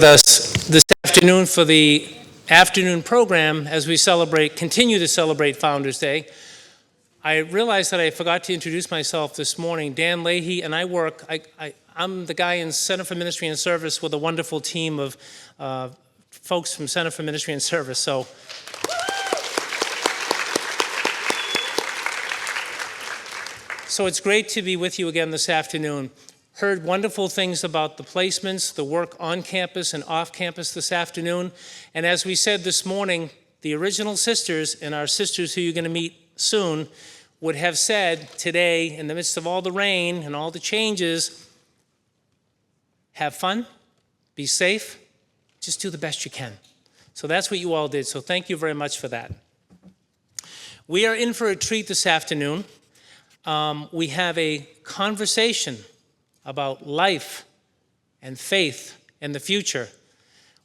us this afternoon for the afternoon program as we continue to celebrate Founders Day. I realized that I forgot to introduce myself this morning. Dan Leahy and I'm the guy in Center for Ministry and Service with a wonderful team of folks from Center for Ministry and Service. So it's great to be with you again this afternoon. Heard wonderful things about the placements, the work on campus and off campus this afternoon. And as we said this morning, the original sisters and our sisters who you're going to meet soon would have said today, in the midst of all the rain and all the changes, have fun, be safe, just do the best you can. So that's what you all did. So thank you very much for that. We are in for a treat this afternoon. We have a conversation about life and faith and the future,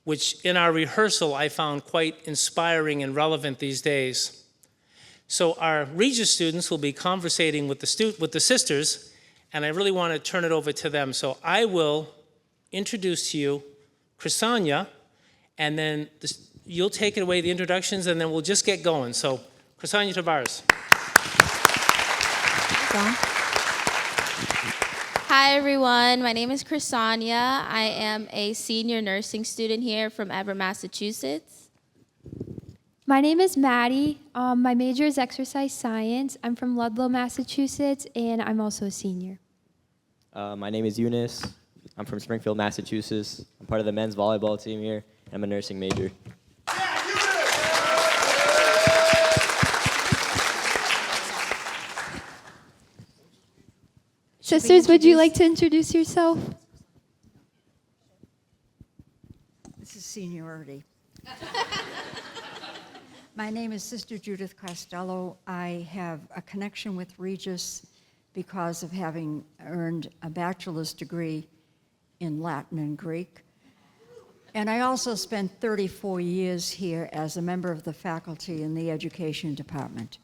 which in our rehearsal I found quite inspiring and relevant these days. So our Regis students will be conversating with the sisters, and I really want to turn it over to them. So I will introduce to you Chrisania, and then you'll take it away, the introductions, and then we'll just get going. So Chrisania Tavares. Hi everyone, my name is Chrisania. I am a senior nursing student here from Everett, Massachusetts. My name is Maddie. My major is exercise science. I'm from Ludlow, Massachusetts, and I'm also a senior. My name is Eunice. I'm from Springfield, Massachusetts. I'm part of the men's volleyball team here, and I'm a nursing major. Sisters, would you like to introduce yourself? This is seniority. My name is Sister Judith Costello. I have a connection with Regis because of having earned a bachelor's degree in Latin and Greek. And I also spent 34 years here as a member of the faculty in the education department.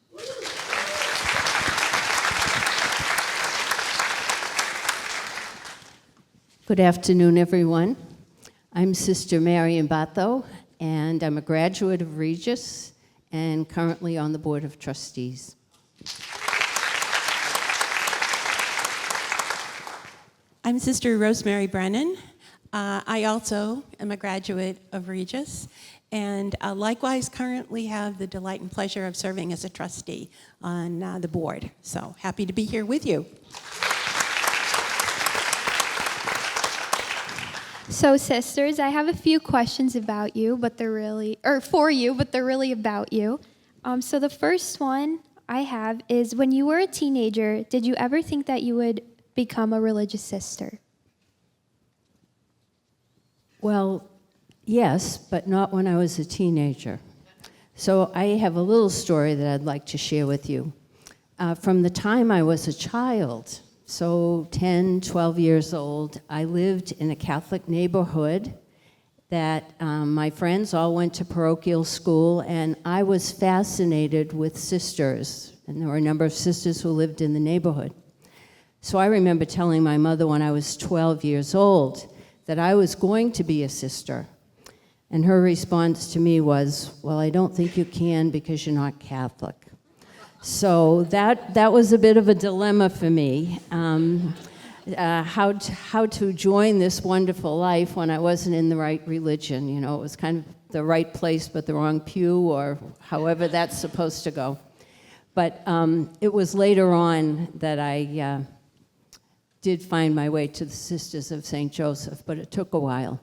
Good afternoon, everyone. I'm Sister Marian Batho, and I'm a graduate of Regis and currently on the Board of Trustees. I'm Sister Rosemary Brennan. I also am a graduate of Regis, and likewise currently have the delight and pleasure of serving as a trustee on the board. So happy to be here with you. So, sisters, I have a few questions about you, but they're really, or for you, but they're really about you. So the first one I have is, when you were a teenager, did you ever think that you would become a religious sister? Well, yes, but not when I was a teenager. So I have a little story that I'd like to share with you. From the time I was a child, so 10, 12 years old, I lived in a Catholic neighborhood that my friends all went to parochial school, and I was fascinated with sisters, and there were a number of sisters who lived in the neighborhood. So I remember telling my mother when I was 12 years old that I was going to be a sister, and her response to me was, "Well, I don't think you can because you're not Catholic." So that was a bit of a dilemma for me, how to join this wonderful life when I wasn't in the right religion. You know, it was kind of the right place but the wrong pew, or however that's supposed to go. But it was later on that I did find my way to the Sisters of St. Joseph, but it took a while.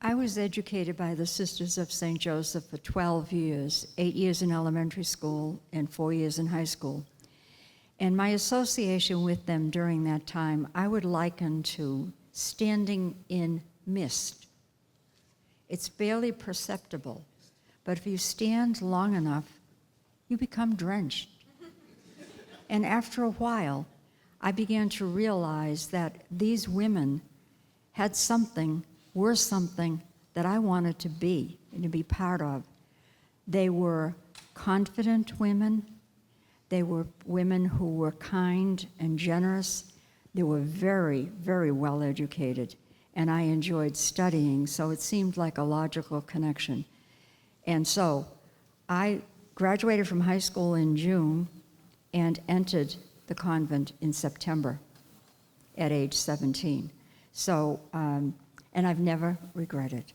I was educated by the Sisters of St. Joseph for 12 years, 8 years in elementary school and 4 years in high school. And my association with them during that time, I would liken to standing in mist. It's barely perceptible, but if you stand long enough, you become drenched. And after a while, I began to realize that these women had something, were something that I wanted to be and to be part of. They were confident women. They were women who were kind and generous. They were very, very well educated, and I enjoyed studying, so it seemed like a logical connection. And so I graduated from high school in June and entered the convent in September at age 17. So, and I've never regretted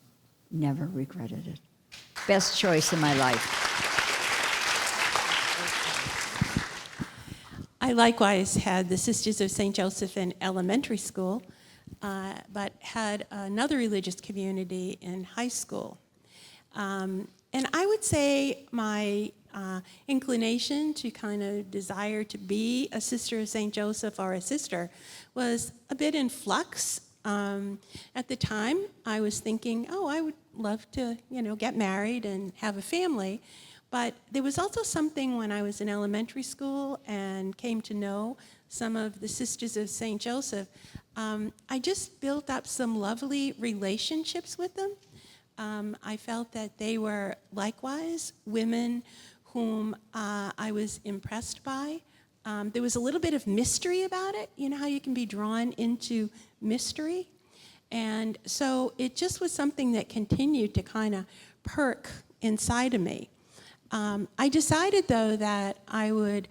it. Best choice in my life. I likewise had the Sisters of St. Joseph in elementary school, but had another religious community in high school. And I would say my inclination to kind of desire to be a Sister of St. Joseph or a sister was a bit in flux. At the time, I was thinking, oh, I would love to, get married and have a family. But there was also something when I was in elementary school and came to know some of the Sisters of St. Joseph. I just built up some lovely relationships with them. I felt that they were likewise women whom I was impressed by. There was a little bit of mystery about it. You know how you can be drawn into mystery? And so it just was something that continued to kind of perk inside of me. I decided, though, that I would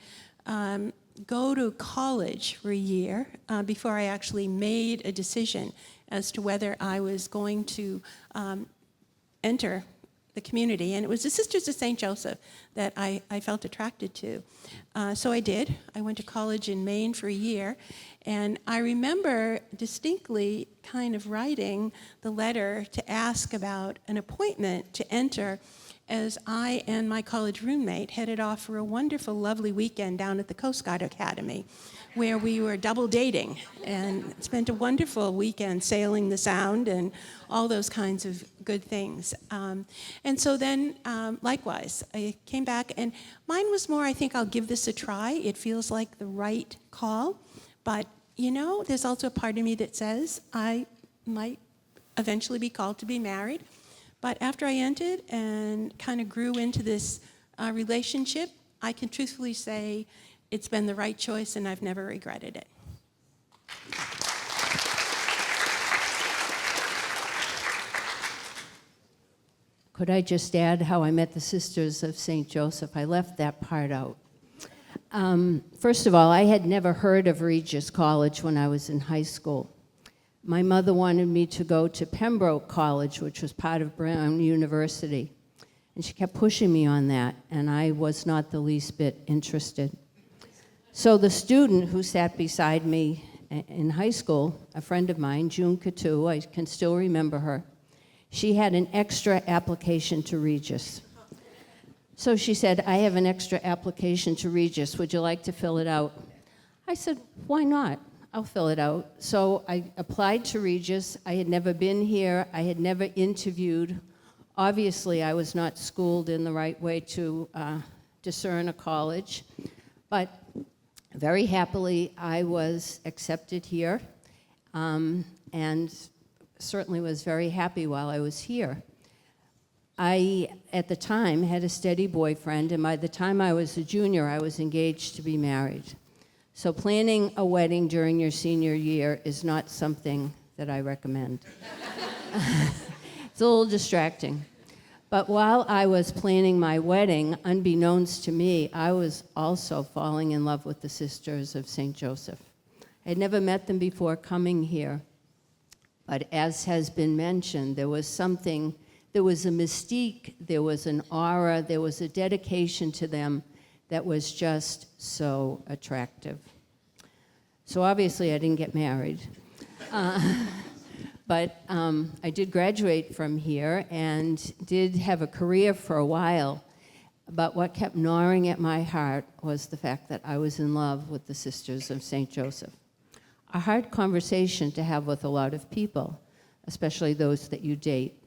go to college for a year before I actually made a decision as to whether I was going to enter the community. And it was the Sisters of St. Joseph that I felt attracted to. So I did. I went to college in Maine for a year. And I remember distinctly kind of writing the letter to ask about an appointment to enter as I and my college roommate headed off for a wonderful, lovely weekend down at the Coast Guard Academy, where we were double dating and spent a wonderful weekend sailing the Sound and all those kinds of good things. And so then, likewise, I came back, and mine was more, I think I'll give this a try. It feels like the right call. But, there's also a part of me that says I might eventually be called to be married. But after I entered and kind of grew into this relationship, I can truthfully say it's been the right choice and I've never regretted it. Could I just add how I met the Sisters of St. Joseph? I left that part out. First of all, I had never heard of Regis College when I was in high school. My mother wanted me to go to Pembroke College, which was part of Brown University, and she kept pushing me on that, and I was not the least bit interested. So the student who sat beside me in high school, a friend of mine, June Couture, I can still remember her, she had an extra application to Regis. So she said, I have an extra application to Regis. Would you like to fill it out? I said, why not? I'll fill it out. So I applied to Regis. I had never been here. I had never interviewed. Obviously, I was not schooled in the right way to discern a college. But very happily, I was accepted here and certainly was very happy while I was here. I, at the time, had a steady boyfriend, and by the time I was a junior, I was engaged to be married. So planning a wedding during your senior year is not something that I recommend. It's a little distracting. But while I was planning my wedding, unbeknownst to me, I was also falling in love with the Sisters of St. Joseph. I had never met them before coming here, but as has been mentioned, there was a mystique, there was an aura, there was a dedication to them that was just so attractive. So obviously I didn't get married. But I did graduate from here and did have a career for a while. But what kept gnawing at my heart was the fact that I was in love with the Sisters of St. Joseph. A hard conversation to have with a lot of people, especially those that you date.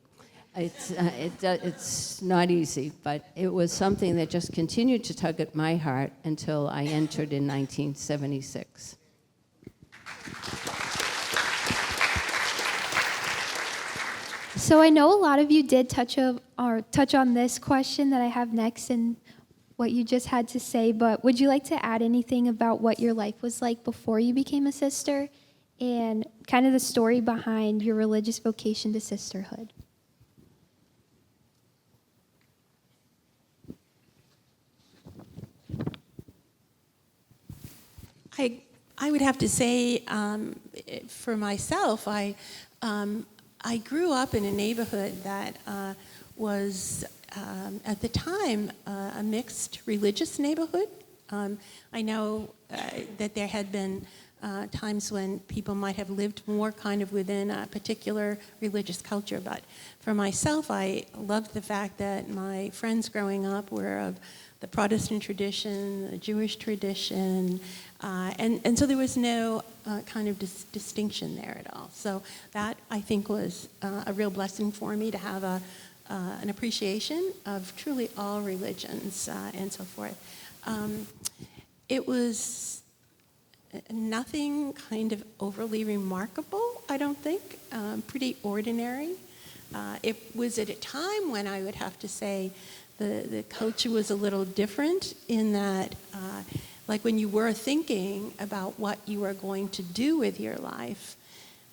It's not easy, but it was something that just continued to tug at my heart until I entered in 1976. So I know a lot of you did touch on this question that I have next, and what you just had to say, but would you like to add anything about what your life was like before you became a sister and kind of the story behind your religious vocation to sisterhood? I would have to say, for myself, I grew up in a neighborhood that was, at the time, a mixed religious neighborhood. I know that there had been times when people might have lived more kind of within a particular religious culture, but for myself, I loved the fact that my friends growing up were of the Protestant tradition, the Jewish tradition, and so there was no kind of distinction there at all. So that, I think, was a real blessing for me to have an appreciation of truly all religions and so forth. It was nothing kind of overly remarkable, I don't think, pretty ordinary. It was at a time when I would have to say the culture was a little different in that, like when you were thinking about what you were going to do with your life,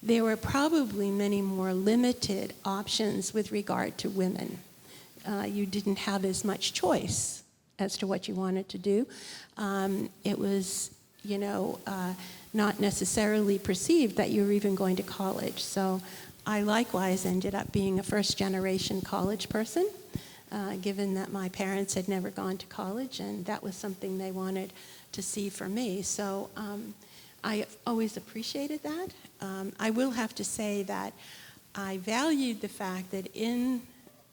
there were probably many more limited options with regard to women. You didn't have as much choice as to what you wanted to do. It was, not necessarily perceived that you were even going to college. So I likewise ended up being a first-generation college person, given that my parents had never gone to college, and that was something they wanted to see for me. So I always appreciated that. I will have to say that I valued the fact that in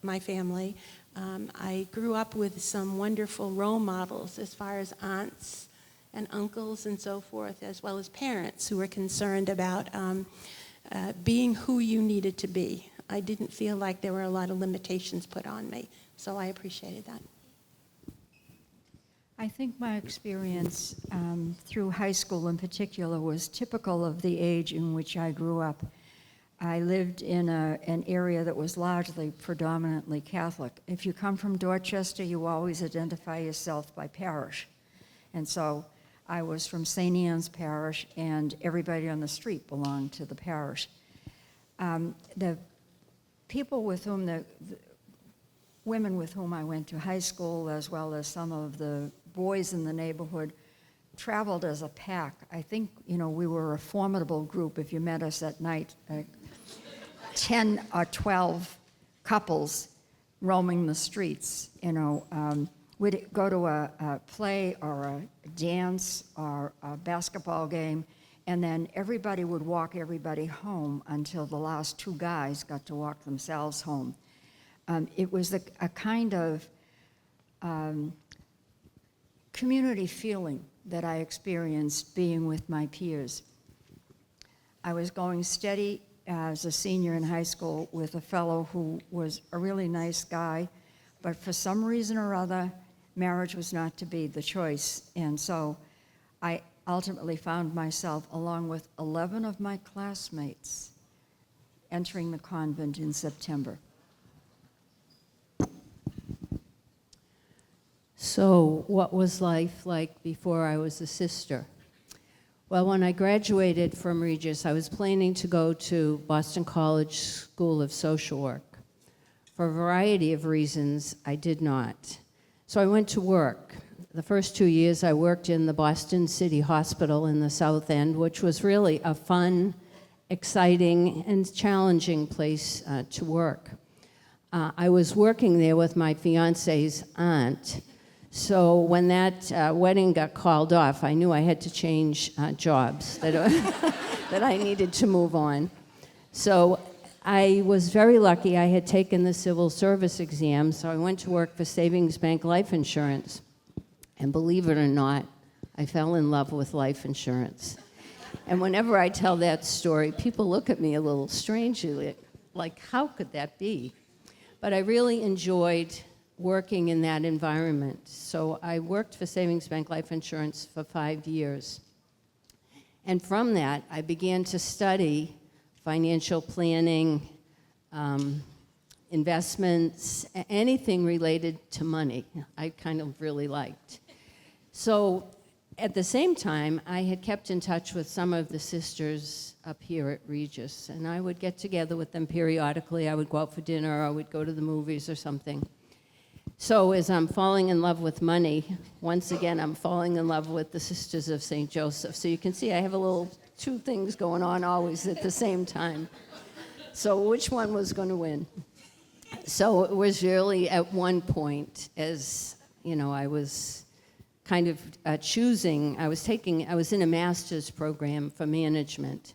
my family, I grew up with some wonderful role models as far as aunts and uncles and so forth, as well as parents who were concerned about being who you needed to be. I didn't feel like there were a lot of limitations put on me, so I appreciated that. I think my experience through high school in particular was typical of the age in which I grew up. I lived in an area that was largely predominantly Catholic. If you come from Dorchester, you always identify yourself by parish. And so I was from St. Anne's Parish, and everybody on the street belonged to the parish. The people with whom, the women with whom I went to high school, as well as some of the boys in the neighborhood, traveled as a pack. I think, we were a formidable group. If you met us at night, 10 or 12 couples roaming the streets, we'd go to a play or a dance or a basketball game, and then everybody would walk everybody home until the last two guys got to walk themselves home. It was a kind of community feeling that I experienced being with my peers. I was going steady as a senior in high school with a fellow who was a really nice guy, but for some reason or other, marriage was not to be the choice. And so I ultimately found myself, along with 11 of my classmates, entering the convent in September. So, what was life like before I was a sister? Well, when I graduated from Regis, I was planning to go to Boston College School of Social Work. For a variety of reasons, I did not. So I went to work. The first 2 years, I worked in the Boston City Hospital in the South End, which was really a fun, exciting, and challenging place to work. I was working there with my fiance's aunt. So when that wedding got called off, I knew I had to change jobs, that I needed to move on. So I was very lucky. I had taken the civil service exam, so I went to work for Savings Bank Life Insurance. And believe it or not, I fell in love with life insurance. And whenever I tell that story, people look at me a little strangely, like, how could that be? But I really enjoyed working in that environment. So I worked for Savings Bank Life Insurance for 5 years. And from that, I began to study financial planning, investments, anything related to money, I kind of really liked. So at the same time, I had kept in touch with some of the sisters up here at Regis, and I would get together with them periodically. I would go out for dinner, or I would go to the movies or something. So as I'm falling in love with money, once again, I'm falling in love with the Sisters of St. Joseph. So you can see I have a little two things going on always at the same time. So which one was going to win? So it was really at one point, as you know, I was kind of choosing. I was in a master's program for management,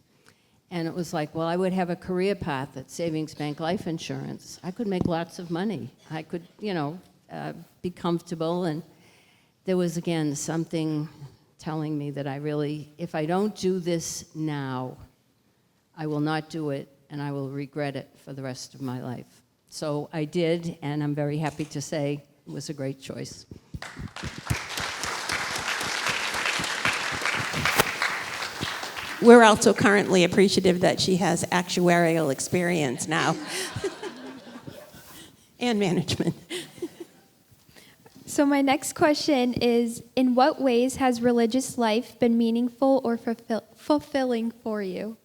and it was like, well, I would have a career path at Savings Bank Life Insurance. I could make lots of money. I could, be comfortable, and there was again something telling me that if I don't do this now, I will not do it, and I will regret it for the rest of my life. So I did, and I'm very happy to say it was a great choice. We're also currently appreciative that she has actuarial experience now and management. So my next question is, in what ways has religious life been meaningful or fulfilling for you?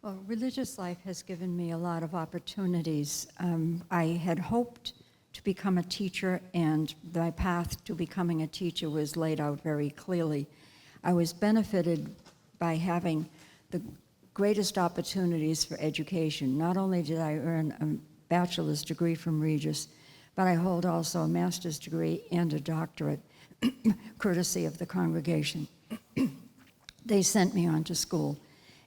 Well, religious life has given me a lot of opportunities. I had hoped to become a teacher, and my path to becoming a teacher was laid out very clearly. I was benefited by having the greatest opportunities for education. Not only did I earn a bachelor's degree from Regis, but I hold also a master's degree and a doctorate, courtesy of the congregation. They sent me on to school,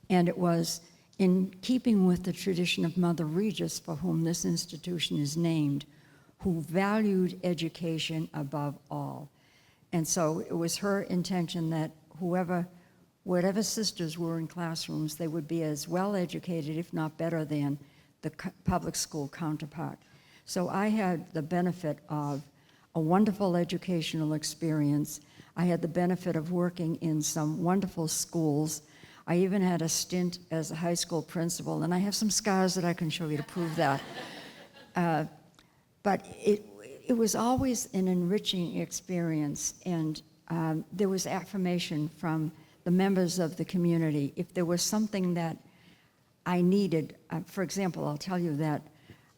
and it was in keeping with the tradition of Mother Regis, for whom this institution is named, who valued education above all. And so it was her intention that whatever sisters were in classrooms, they would be as well educated, if not better than, the public school counterpart. So I had the benefit of a wonderful educational experience. I had the benefit of working in some wonderful schools. I even had a stint as a high school principal, and I have some scars that I can show you to prove that. But it was always an enriching experience, and there was affirmation from the members of the community. If there was something that I needed, for example, I'll tell you that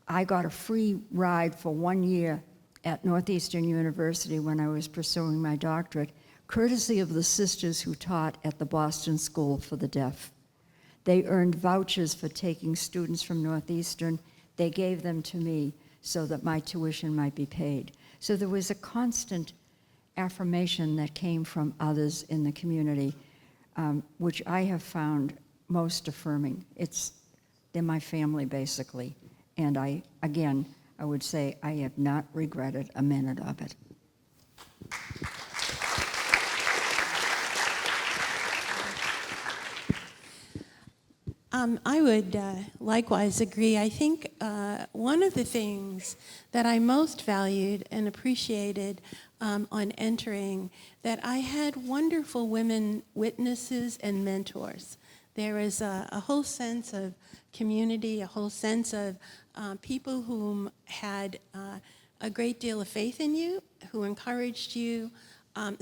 I got a free ride for 1 year at Northeastern University when I was pursuing my doctorate, courtesy of the sisters who taught at the Boston School for the Deaf. They earned vouchers for taking students from Northeastern. They gave them to me so that my tuition might be paid. So there was a constant affirmation that came from others in the community, which I have found most affirming. They're my family, basically. And I would say I have not regretted a minute of it. I would likewise agree. I think one of the things that I most valued and appreciated on entering, that I had wonderful women witnesses and mentors. There was a whole sense of community, a whole sense of people whom had a great deal of faith in you, who encouraged you,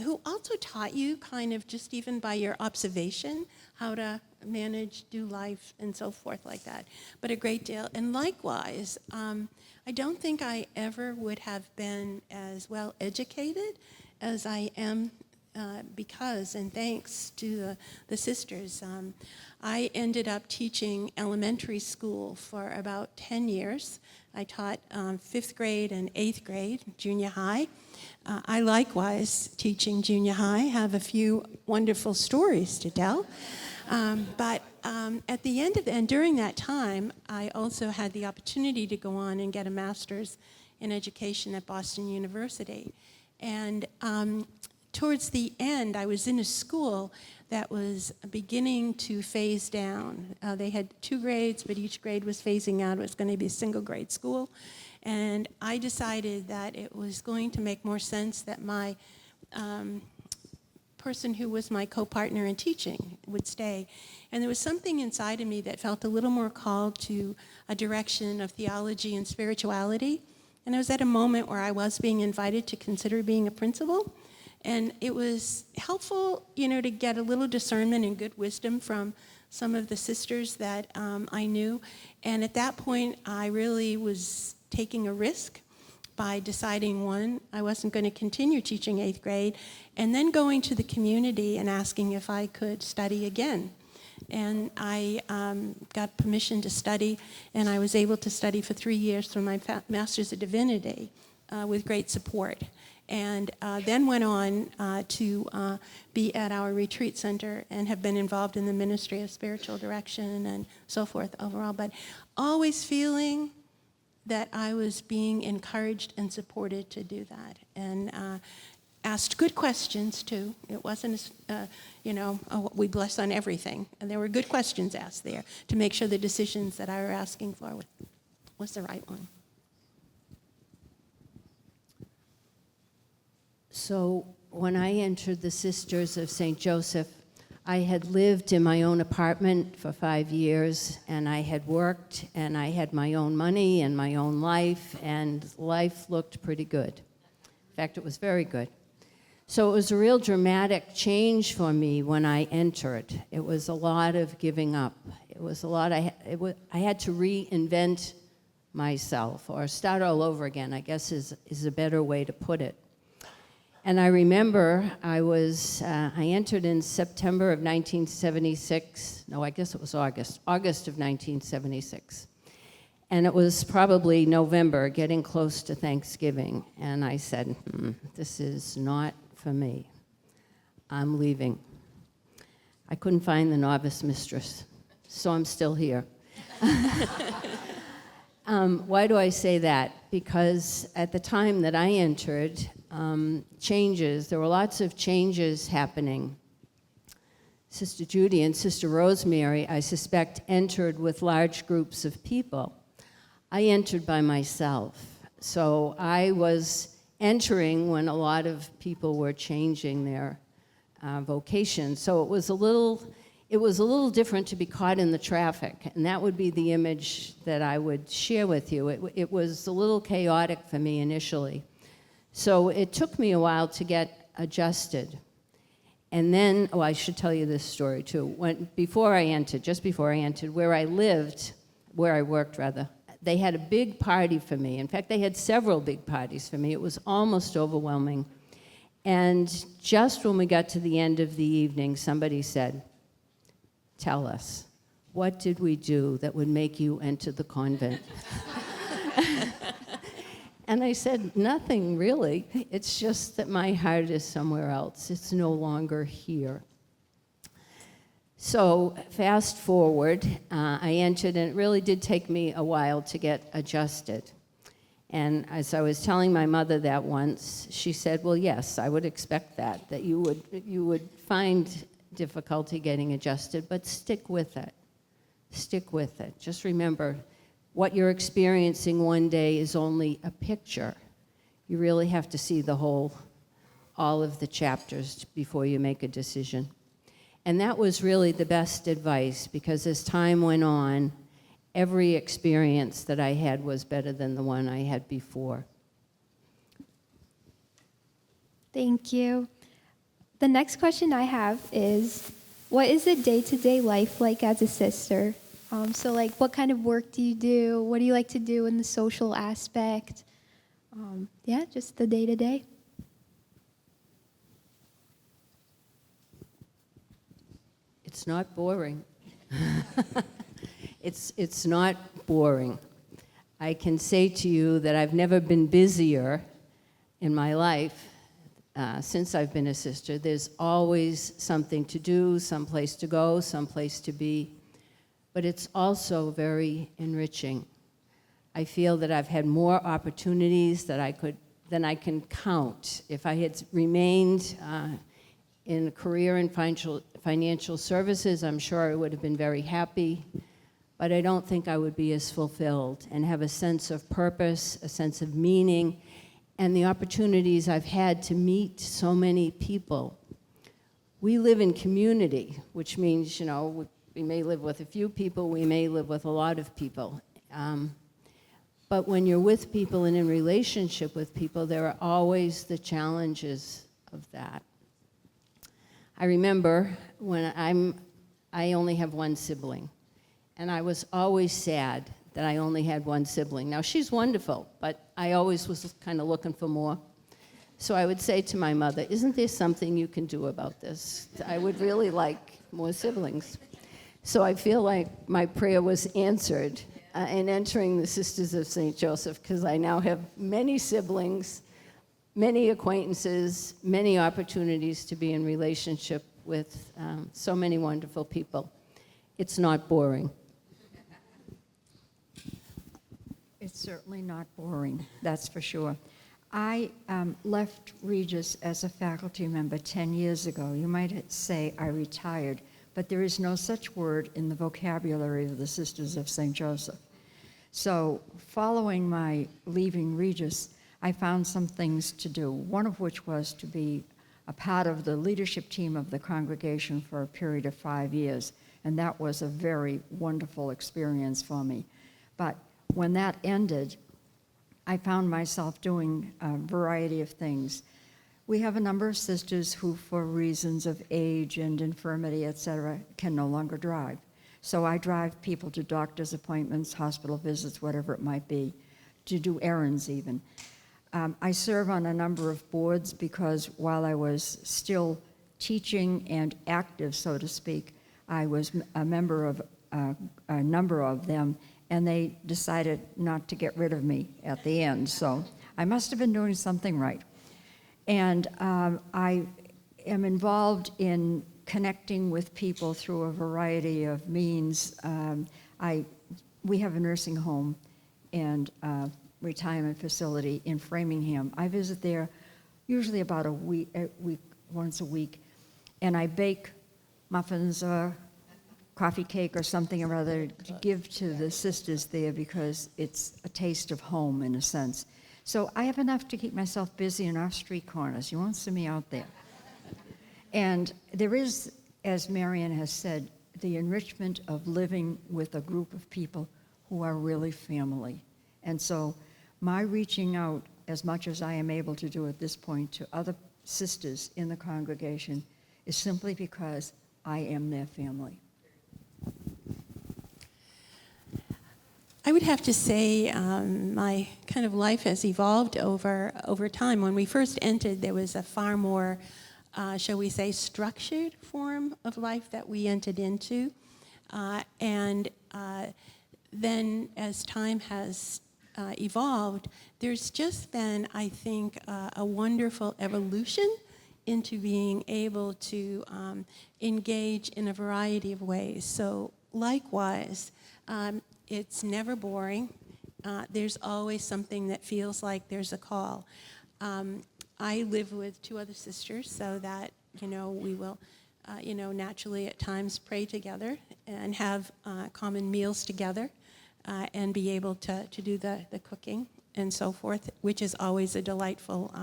who also taught you kind of just even by your observation how to manage, do life, and so forth like that. But a great deal. And likewise, I don't think I ever would have been as well educated as I am because and thanks to the sisters. I ended up teaching elementary school for about 10 years. I taught 5th grade and 8th grade, junior high. I likewise, teaching junior high, have a few wonderful stories to tell. But at the end of and during that time, I also had the opportunity to go on and get a master's in education at Boston University. And towards the end, I was in a school that was beginning to phase down. They had 2 grades, but each grade was phasing out. It was going to be a single grade school. And I decided that it was going to make more sense that my person who was my co-partner in teaching would stay. And there was something inside of me that felt a little more called to a direction of theology and spirituality. And I was at a moment where I was being invited to consider being a principal. And it was helpful, to get a little discernment and good wisdom from some of the sisters that I knew. And at that point, I really was taking a risk by deciding, one, I wasn't going to continue teaching 8th grade, and then going to the community and asking if I could study again. And I got permission to study, and I was able to study for 3 years for my Master's of Divinity with great support. And then went on to be at our retreat center and have been involved in the ministry of spiritual direction and so forth overall, but always feeling that I was being encouraged and supported to do that. And asked good questions, too. It wasn't, we bless on everything. And there were good questions asked there to make sure the decisions that I were asking for was the right one. So when I entered the Sisters of St. Joseph, I had lived in my own apartment for 5 years, and I had worked, and I had my own money and my own life, and life looked pretty good. In fact, it was very good. So it was a real dramatic change for me when I entered. It was a lot of giving up. It was a lot, I had to reinvent myself, or start all over again, I guess is a better way to put it. And I remember I entered in September of 1976. No, I guess it was August of 1976. And it was probably November, getting close to Thanksgiving. And I said, this is not for me. I'm leaving. I couldn't find the novice mistress, so I'm still here. Why do I say that? Because at the time that I entered, there were lots of changes happening. Sister Judy and Sister Rosemary, I suspect, entered with large groups of people. I entered by myself. So I was entering when a lot of people were changing their vocation. So it was a little different to be caught in the traffic, and that would be the image that I would share with you. It was a little chaotic for me initially. So it took me a while to get adjusted. And then, I should tell you this story too. Just before I entered, where I worked, they had a big party for me. In fact, they had several big parties for me. It was almost overwhelming. And just when we got to the end of the evening, somebody said, "Tell us, what did we do that would make you enter the convent?" And I said, "Nothing, really. It's just that my heart is somewhere else. It's no longer here." So fast forward, I entered, and it really did take me a while to get adjusted. And as I was telling my mother that once, she said, "Well, yes, I would expect that you would find difficulty getting adjusted, but stick with it. Stick with it. Just remember, what you're experiencing one day is only a picture. You really have to see all of the chapters before you make a decision." And that was really the best advice, because as time went on, every experience that I had was better than the one I had before. Thank you. The next question I have is, what is the day-to-day life like as a sister? So what kind of work do you do? What do you like to do in the social aspect? Just the day-to-day. It's not boring. It's not boring. I can say to you that I've never been busier in my life since I've been a sister. There's always something to do, someplace to go, someplace to be. But it's also very enriching. I feel that I've had more opportunities than I can count. If I had remained in a career in financial services, I'm sure I would have been very happy, but I don't think I would be as fulfilled and have a sense of purpose, a sense of meaning, and the opportunities I've had to meet so many people we live in community, which means, we may live with a few people, we may live with a lot of people. But when you're with people and in relationship with people, there are always the challenges of that. I remember when I only have one sibling, and I was always sad that I only had one sibling. Now, she's wonderful, but I always was kind of looking for more. So I would say to my mother, isn't there something you can do about this? I would really like more siblings. So I feel like my prayer was answered in entering the Sisters of St. Joseph, because I now have many siblings, many acquaintances, many opportunities to be in relationship with so many wonderful people. It's not boring. It's certainly not boring, that's for sure. I left Regis as a faculty member 10 years ago. You might say I retired, but there is no such word in the vocabulary of the Sisters of St. Joseph. So following my leaving Regis, I found some things to do, one of which was to be a part of the leadership team of the congregation for a period of 5 years, and that was a very wonderful experience for me. But when that ended, I found myself doing a variety of things. We have a number of sisters who, for reasons of age and infirmity, etc., can no longer drive. So I drive people to doctor's appointments, hospital visits, whatever it might be, to do errands even. I serve on a number of boards because while I was still teaching and active, so to speak, I was a member of a number of them, and they decided not to get rid of me at the end. So I must have been doing something right. And I am involved in connecting with people through a variety of means. We have a nursing home and retirement facility in Framingham. I visit there usually about once a week, and I bake muffins or coffee cake or something or other to give to the sisters there because it's a taste of home in a sense. So I have enough to keep myself busy in our street corners. You won't see me out there. And there is, as Marian has said, the enrichment of living with a group of people who are really family. And so my reaching out, as much as I am able to do at this point, to other sisters in the congregation is simply because I am their family. I would have to say my kind of life has evolved over time. When we first entered, there was a far more, shall we say, structured form of life that we entered into. And then as time has evolved, there's just been, I think, a wonderful evolution into being able to engage in a variety of ways. So likewise, it's never boring. There's always something that feels like there's a call. I live with 2 other sisters, so that, we will, naturally at times pray together and have common meals together and be able to do the cooking and so forth, which is always a delightful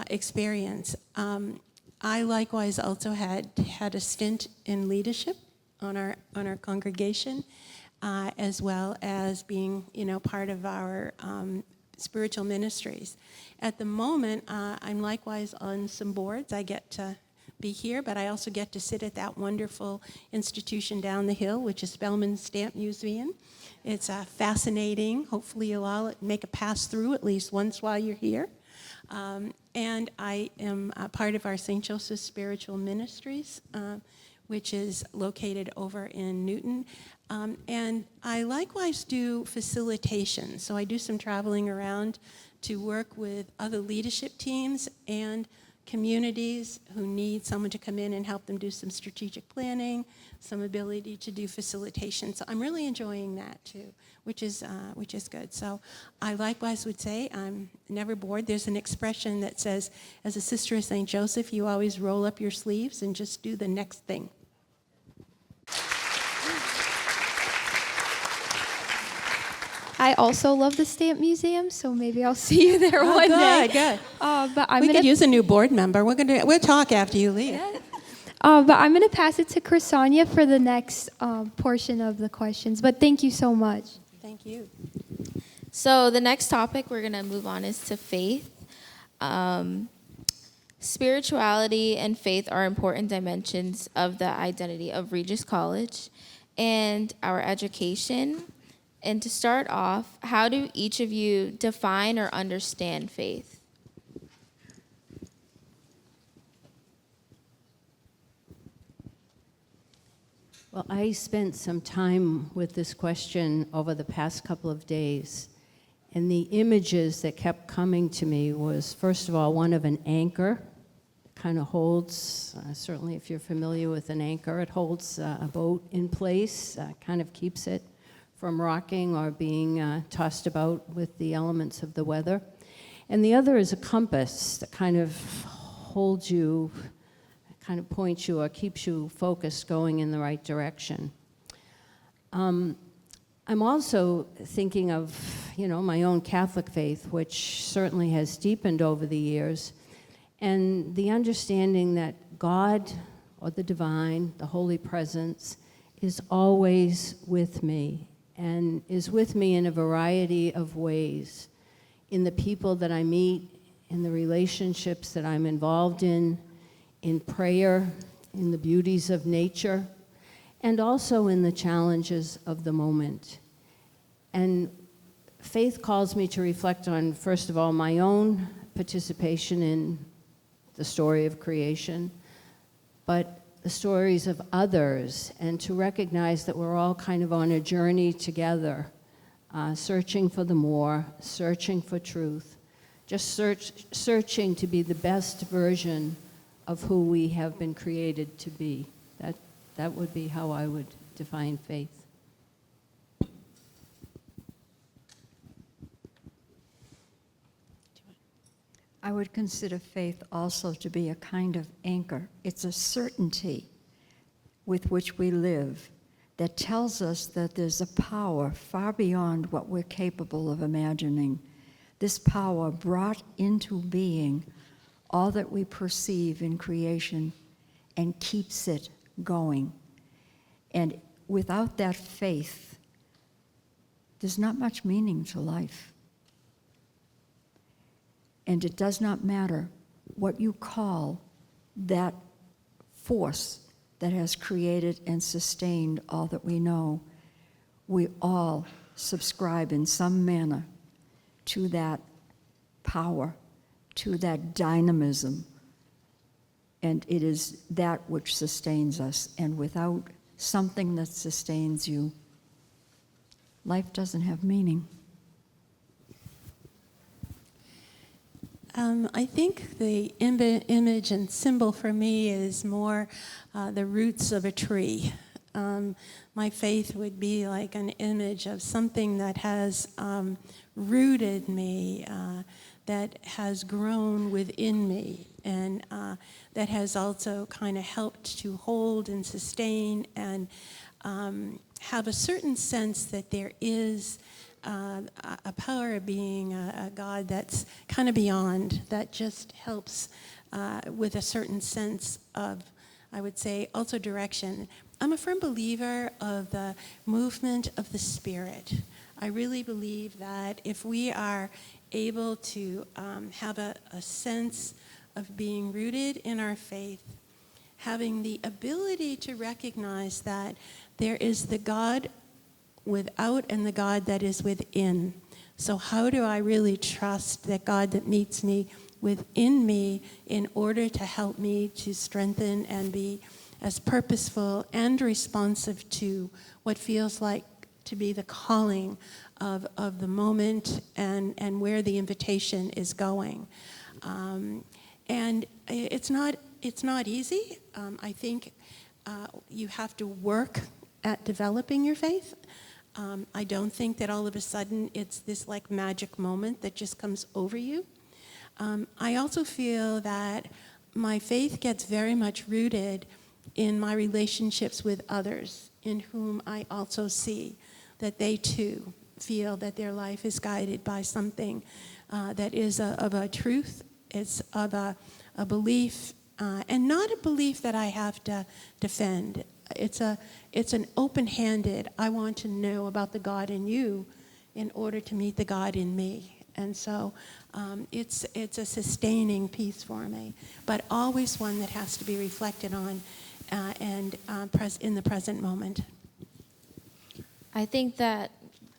experience. I likewise also had a stint in leadership on our congregation, as well as being, part of our spiritual ministries. At the moment, I'm likewise on some boards. I get to be here, but I also get to sit at that wonderful institution down the hill, which is Spellman Stamp Museum. It's fascinating. Hopefully you'll all make a pass through at least once while you're here. And I am a part of our St. Joseph Spiritual Ministries, which is located over in Newton. And I likewise do facilitation. So I do some traveling around to work with other leadership teams and communities who need someone to come in and help them do some strategic planning, some ability to do facilitation. So I'm really enjoying that too, which is good. So I likewise would say I'm never bored. There's an expression that says, as a sister of St. Joseph, you always roll up your sleeves and just do the next thing. I also love the Stamp Museum, so maybe I'll see you there one day. Good. But We could use a new board member. We'll talk after you leave. Yeah. But I'm going to pass it to Chrisania for the next portion of the questions. But thank you so much. Thank you. So the next topic we're going to move on is to faith. Spirituality and faith are important dimensions of the identity of Regis College and our education. And to start off, how do each of you define or understand faith? Well, I spent some time with this question over the past couple of days, and the images that kept coming to me was, first of all, one of an anchor. Kind of holds, certainly if you're familiar with an anchor, it holds a boat in place, kind of keeps it from rocking or being tossed about with the elements of the weather. And the other is a compass that kind of holds you, kind of points you or keeps you focused going in the right direction. I'm also thinking of, my own Catholic faith, which certainly has deepened over the years, and the understanding that God, or the divine, the holy presence, is always with me, and is with me in a variety of ways, in the people that I meet, in the relationships that I'm involved in prayer, in the beauties of nature, and also in the challenges of the moment. And faith calls me to reflect on, first of all, my own participation in the story of creation, but the stories of others, and to recognize that we're all kind of on a journey together, searching for the more, searching for truth, just searching to be the best version of who we have been created to be. That would be how I would define faith. I would consider faith also to be a kind of anchor. It's a certainty with which we live that tells us that there's a power far beyond what we're capable of imagining. This power brought into being all that we perceive in creation and keeps it going. And without that faith, there's not much meaning to life. And it does not matter what you call that force that has created and sustained all that we know. We all subscribe in some manner to that power, to that dynamism, and it is that which sustains us. And without something that sustains you, life doesn't have meaning. I think the image and symbol for me is more the roots of a tree. My faith would be like an image of something that has rooted me, that has grown within me, and that has also kind of helped to hold and sustain and have a certain sense that there is a power of being, a God that's kind of beyond, that just helps with a certain sense of, I would say, also direction. I'm a firm believer of the movement of the Spirit. I really believe that if we are able to have a sense of being rooted in our faith, having the ability to recognize that there is the God without and the God that is within. So how do I really trust that God that meets me within me in order to help me to strengthen and be as purposeful and responsive to what feels like to be the calling of the moment and where the invitation is going. And it's not easy. I think you have to work at developing your faith. I don't think that all of a sudden it's this like magic moment that just comes over you. I also feel that my faith gets very much rooted in my relationships with others, in whom I also see that they too feel that their life is guided by something that is of a truth, it's of a belief and not a belief that I have to defend. It's an open-handed, I want to know about the God in you in order to meet the God in me. And so it's a sustaining piece for me, but always one that has to be reflected on and in the present moment. I think that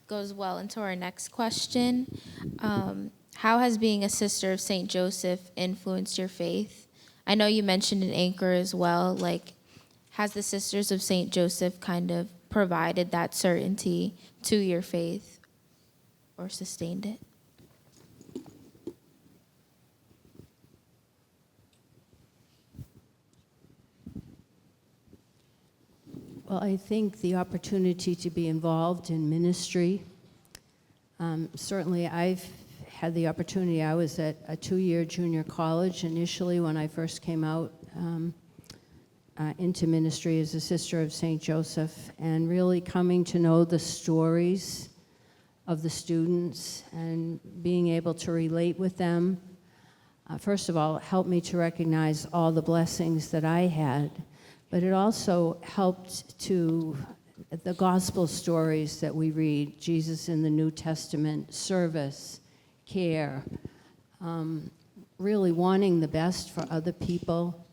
goes well into our next question. How has being a sister of St. Joseph influenced your faith? I know you mentioned an anchor as well. Like, has the Sisters of St. Joseph kind of provided that certainty to your faith or sustained it? Well, I think the opportunity to be involved in ministry, certainly I've had the opportunity. I was at a 2-year junior college initially when I first came out into ministry as a sister of St. Joseph, and really coming to know the stories of the students and being able to relate with them. First of all, it helped me to recognize all the blessings that I had, but it also helped to the gospel stories that we read, Jesus in the New Testament, service, care, really wanting the best for other people,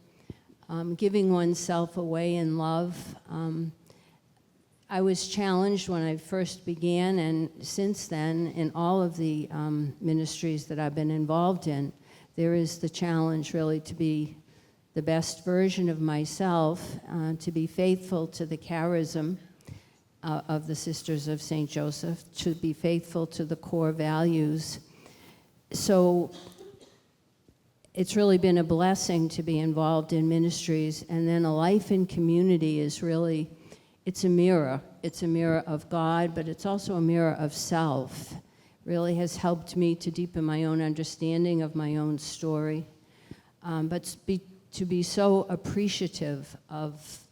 giving oneself away in love. I was challenged when I first began, and since then, in all of the ministries that I've been involved in, there is the challenge really to be the best version of myself, to be faithful to the charism of the Sisters of St. Joseph, to be faithful to the core values. So it's really been a blessing to be involved in ministries, and then a life in community is really, it's a mirror. It's a mirror of God, but it's also a mirror of self. Really has helped me to deepen my own understanding of my own story, but to be so appreciative of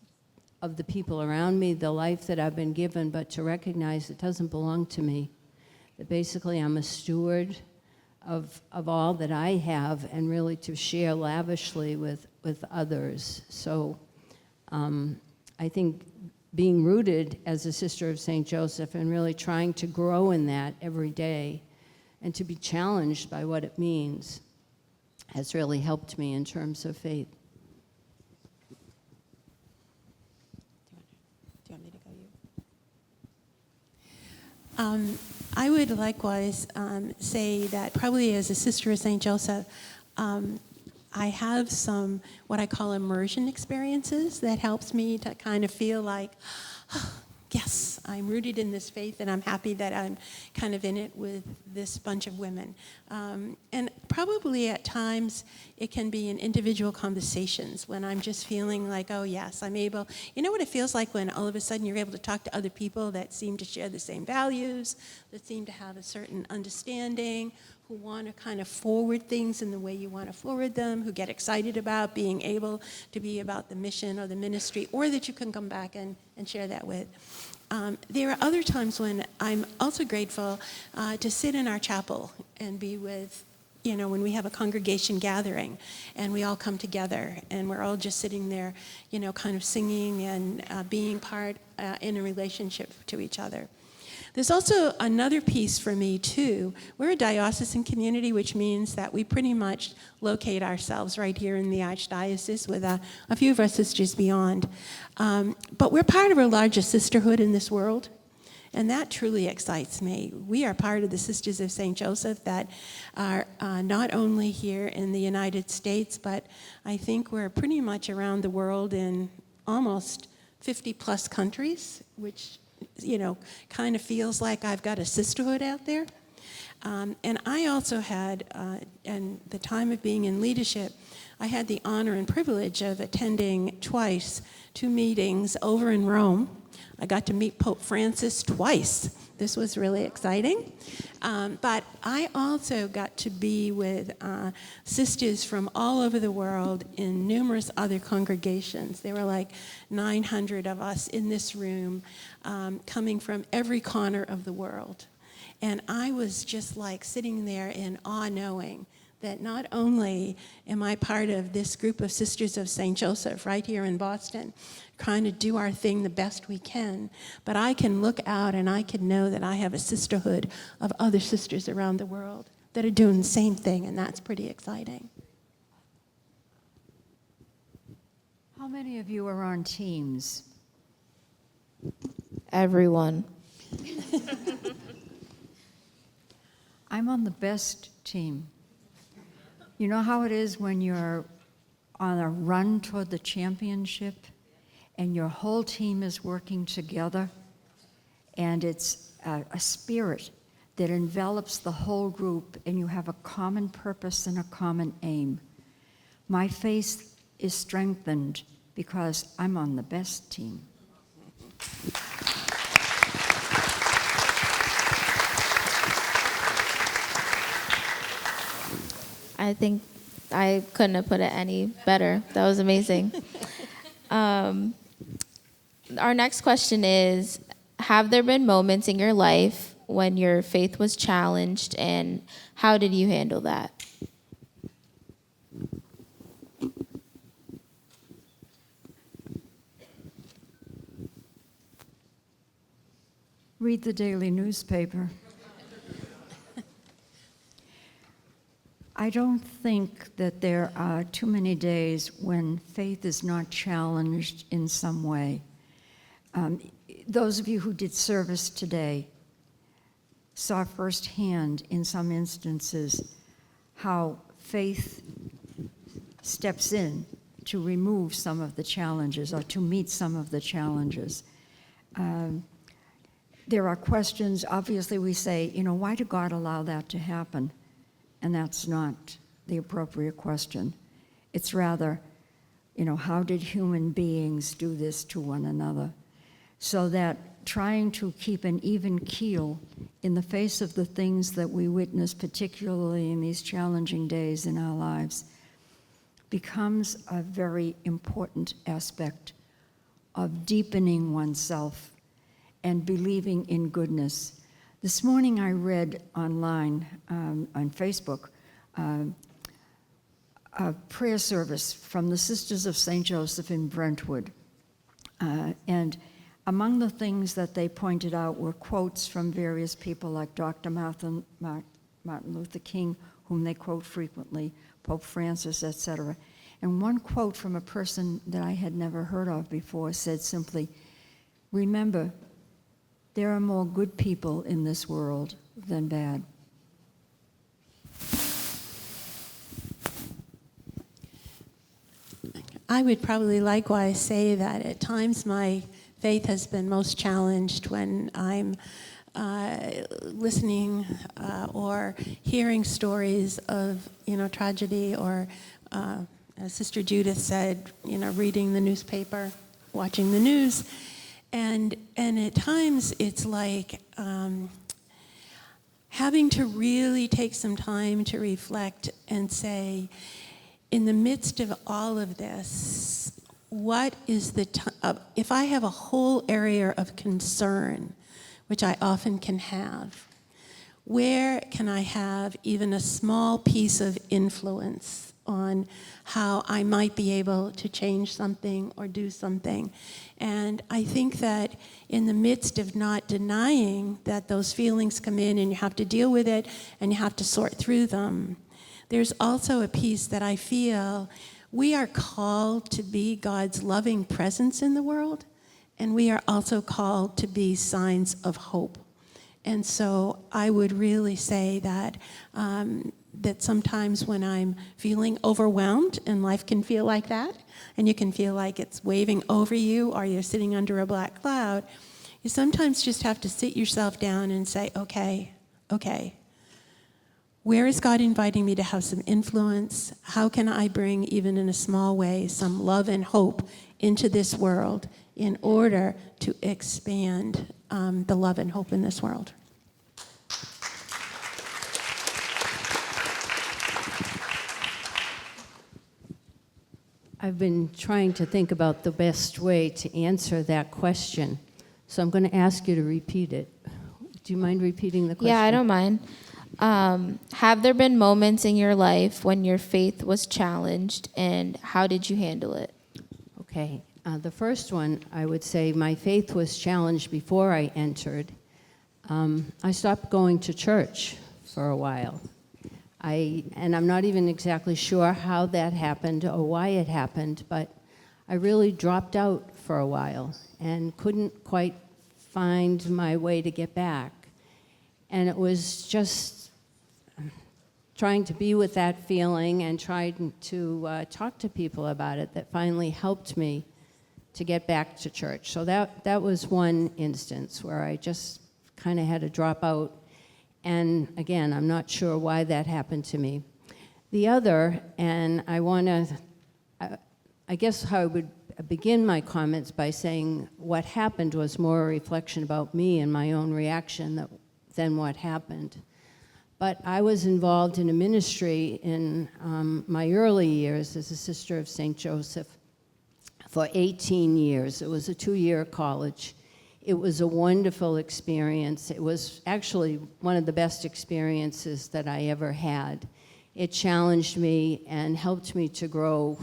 the people around me, the life that I've been given, but to recognize it doesn't belong to me, that basically I'm a steward of all that I have, and really to share lavishly with others. So I think being rooted as a sister of St. Joseph and really trying to grow in that every day and to be challenged by what it means has really helped me in terms of faith. Do you want me to go you? I would likewise say that probably as a sister of St. Joseph, I have some what I call immersion experiences that helps me to kind of feel like, oh, yes, I'm rooted in this faith, and I'm happy that I'm kind of in it with this bunch of women. And probably at times it can be in individual conversations when I'm just feeling like, oh yes, I'm able, you know what it feels like when all of a sudden you're able to talk to other people that seem to share the same values, that seem to have a certain understanding, who want to kind of forward things in the way you want to forward them, who get excited about being able to be about the mission or the ministry, or that you can come back and share that with. There are other times when I'm also grateful to sit in our chapel and be with, you know, when we have a congregation gathering and we all come together and we're all just sitting there, you know, kind of singing and being part in a relationship to each other. There's also another piece for me, too. We're a diocesan community, which means that we pretty much locate ourselves right here in the Archdiocese with a few of our sisters beyond. But we're part of a larger sisterhood in this world, and that truly excites me. We are part of the Sisters of St. Joseph that are not only here in the United States, but I think we're pretty much around the world in almost 50-plus countries, which, you know, kind of feels like I've got a sisterhood out there. And I also had, in the time of being in leadership, I had the honor and privilege of attending twice 2 meetings over in Rome. I got to meet Pope Francis twice. This was really exciting. But I also got to be with sisters from all over the world in numerous other congregations. There were like 900 of us in this room, coming from every corner of the world. And I was just like sitting there in awe, knowing that not only am I part of this group of Sisters of St. Joseph right here in Boston, trying to do our thing the best we can, but I can look out and I can know that I have a sisterhood of other sisters around the world that are doing the same thing, and that's pretty exciting. How many of you are on teams? Everyone. I'm on the best team. You know how it is when you're on a run toward the championship and your whole team is working together, and it's a spirit that envelops the whole group, and you have a common purpose and a common aim. My faith is strengthened because I'm on the best team. I think I couldn't have put it any better. That was amazing. Our next question is, have there been moments in your life when your faith was challenged, and how did you handle that? Read the daily newspaper. I don't think that there are too many days when faith is not challenged in some way. Those of you who did service today saw firsthand in some instances how faith steps in to remove some of the challenges or to meet some of the challenges. There are questions, obviously we say, why did God allow that to happen? And that's not the appropriate question. It's rather, how did human beings do this to one another? So that trying to keep an even keel in the face of the things that we witness, particularly in these challenging days in our lives, becomes a very important aspect of deepening oneself and believing in goodness. This morning I read online, on Facebook, a prayer service from the Sisters of St. Joseph in Brentwood. And among the things that they pointed out were quotes from various people like Dr. Martin Luther King, whom they quote frequently, Pope Francis, etc. And one quote from a person that I had never heard of before said simply, "Remember, there are more good people in this world than bad." I would probably likewise say that at times my faith has been most challenged when I'm listening or hearing stories of, tragedy, or as Sister Judith said, reading the newspaper, watching the news. And at times it's like having to really take some time to reflect and say, in the midst of all of this, what is if I have a whole area of concern, which I often can have, where can I have even a small piece of influence on how I might be able to change something or do something? And I think that in the midst of not denying that those feelings come in and you have to deal with it and you have to sort through them, there's also a piece that I feel we are called to be God's loving presence in the world, and we are also called to be signs of hope. And so I would really say that that sometimes when I'm feeling overwhelmed, and life can feel like that, and you can feel like it's waving over you or you're sitting under a black cloud, you sometimes just have to sit yourself down and say, okay, where is God inviting me to have some influence? How can I bring, even in a small way, some love and hope into this world in order to expand the love and hope in this world? I've been trying to think about the best way to answer that question, so I'm going to ask you to repeat it. Do you mind repeating the question? Yeah, I don't mind. Have there been moments in your life when your faith was challenged, and how did you handle it? Okay. The first one, I would say my faith was challenged before I entered. I stopped going to church for a while. And I'm not even exactly sure how that happened or why it happened, but I really dropped out for a while and couldn't quite find my way to get back. And it was just trying to be with that feeling and trying to talk to people about it that finally helped me to get back to church. So that was one instance where I just kind of had to drop out. And again, I'm not sure why that happened to me. The other, and I guess how I would begin my comments by saying what happened was more a reflection about me and my own reaction than what happened. But I was involved in a ministry in my early years as a sister of St. Joseph for 18 years. It was a 2-year college. It was a wonderful experience. It was actually one of the best experiences that I ever had. It challenged me and helped me to grow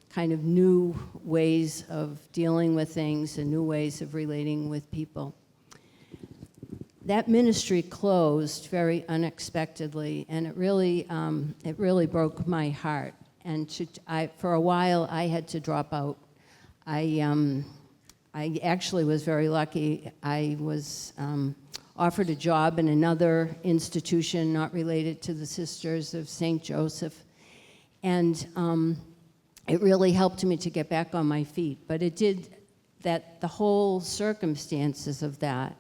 kind of new ways of dealing with things and new ways of relating with people. That ministry closed very unexpectedly, and it really broke my heart. And for a while, I had to drop out. I actually was very lucky. I was offered a job in another institution not related to the Sisters of St. Joseph, and it really helped me to get back on my feet. But it did that. The whole circumstances of that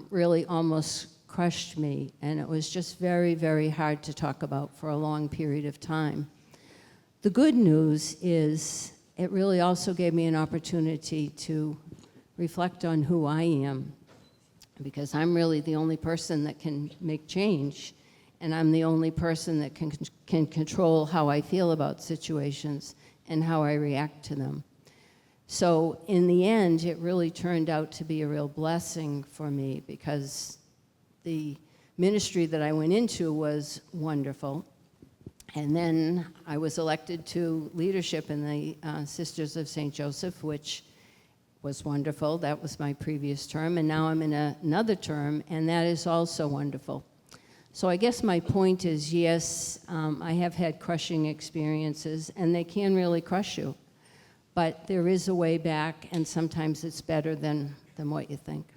really almost crushed me, and it was just very, very hard to talk about for a long period of time. The good news is it really also gave me an opportunity to reflect on who I am, because I'm really the only person that can make change, and I'm the only person that can control how I feel about situations and how I react to them. So in the end, it really turned out to be a real blessing for me, because the ministry that I went into was wonderful. And then I was elected to leadership in the Sisters of St. Joseph, which was wonderful. That was my previous term. And now I'm in another term, and that is also wonderful. So I guess my point is, yes, I have had crushing experiences, and they can really crush you. But there is a way back, and sometimes it's better than what you think.